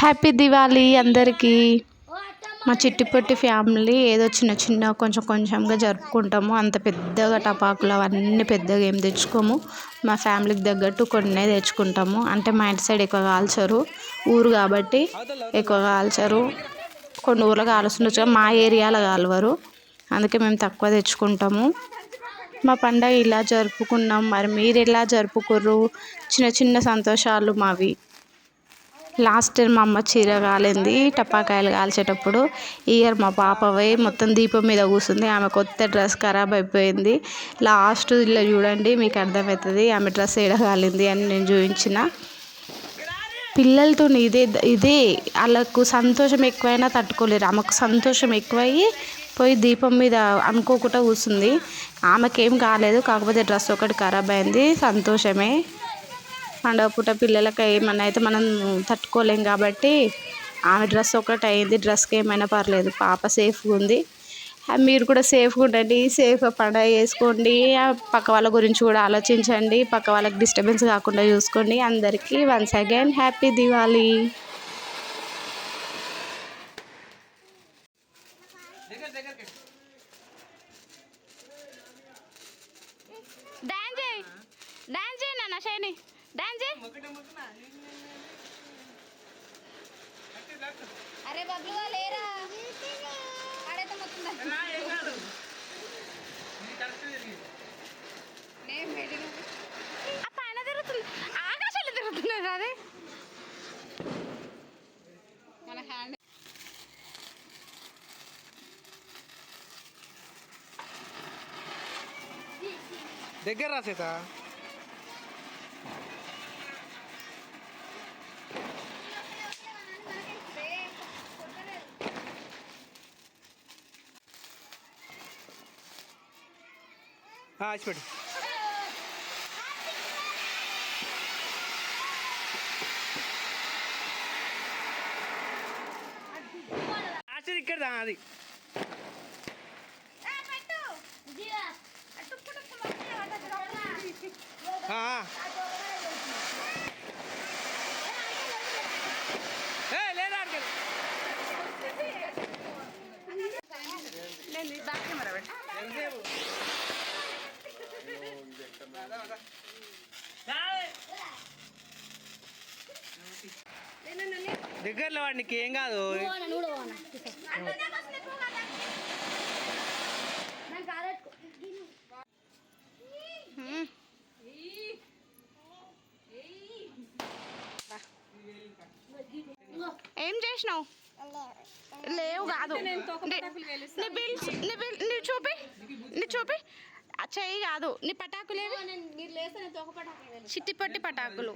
Happy Diwali అందరికీ. మా చిట్టిపొట్టి family ఏదో చిన్న చిన్న కొంచెం కొంచెంగా జరుపుకుంటాము. అంత పెద్దగా టపాకులు అవన్నీ పెద్దగా ఏం తెచ్చుకోము. మా ఫ్యామిలీకి తగ్గట్టు కొన్ని తెచ్చుకుంటాము. అంటే మా ఇంటి సైడ్ ఎక్కువ కాల్చరు, ఊరు కాబట్టి ఎక్కువ కాల్చరు. కొన్ని ఊర్లో కాలుస్తుండొచ్చు, మా ఏరియాలో కాలవరు, అందుకే మేము తక్కువ తెచ్చుకుంటాము. మా పండగ ఇలా జరుపుకున్నాం. మరి మీరు ఎలా జరుపుకుర్రు? చిన్న చిన్న సంతోషాలు మావి. లాస్ట్ ఇయర్ మా అమ్మ చీర కాలింది టపాకాయలు కాల్చేటప్పుడు. ఈ ఇయర్ మా పాపవే మొత్తం దీపం మీద కూర్చుంది. ఆమె కొత్త డ్రెస్ ఖరాబ్ అయిపోయింది. లాస్ట్ ఇలా చూడండి, మీకు అర్థమవుతుంది ఆమె డ్రెస్ ఏడ కాలింది అని నేను చూపించిన. పిల్లలతో ఇదే వాళ్ళకు సంతోషం ఎక్కువైనా తట్టుకోలేరు. ఆమెకు సంతోషం ఎక్కువయ్యి పోయి దీపం మీద అనుకోకుండా కూర్చుంది. ఆమెకేం కాలేదు, కాకపోతే డ్రెస్ ఒకటి ఖరాబ్ అయింది. సంతోషమే. పండగ పూట పిల్లలకి ఏమన్నా అయితే మనం తట్టుకోలేం కాబట్టి ఆమె డ్రెస్ ఒకటి అయింది. డ్రెస్కి ఏమైనా పర్లేదు, పాప సేఫ్గా ఉంది. మీరు కూడా సేఫ్గా ఉండండి, సేఫ్గా పండగ చేసుకోండి. పక్క వాళ్ళ గురించి కూడా ఆలోచించండి, పక్క వాళ్ళకి డిస్టర్బెన్స్ కాకుండా చూసుకోండి. అందరికీ once again happy Diwali. Dance చేయి నాన్న, షైని డాన్స్ చేయి. అరే బబ్లుగా లేరా, ఆడైతే మొత్తం ఆ పైన తిరుగుతుంది, ఆకాశంలో తిరుగుతున్నది అది. మన హ్యాండ్ దగ్గర రాసేత ఆచిపెట్టు. ఆచి ఇక్కడ అది లేదా బ్యాక్ కెమెరా పెట్టు. దగ్గరలో వాడు నీకేం కాదు. ఏం చేసినావు? లేవు కాదు, చూపి, నీ చూపి. చెయ్యి కాదు, నీ పటాకులేవి చిట్టిపొట్టి పటాకులు.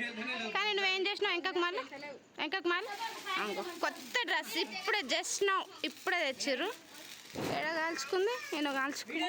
కానీ నువ్వేం చేసినావు? ఇంకొక మళ్ళీ కొత్త డ్రెస్ ఇప్పుడే జస్ట్ నా ఇప్పుడే తెచ్చిర్రు. ఎడ కాల్చుకుంది, నేను కాల్చుకుంది.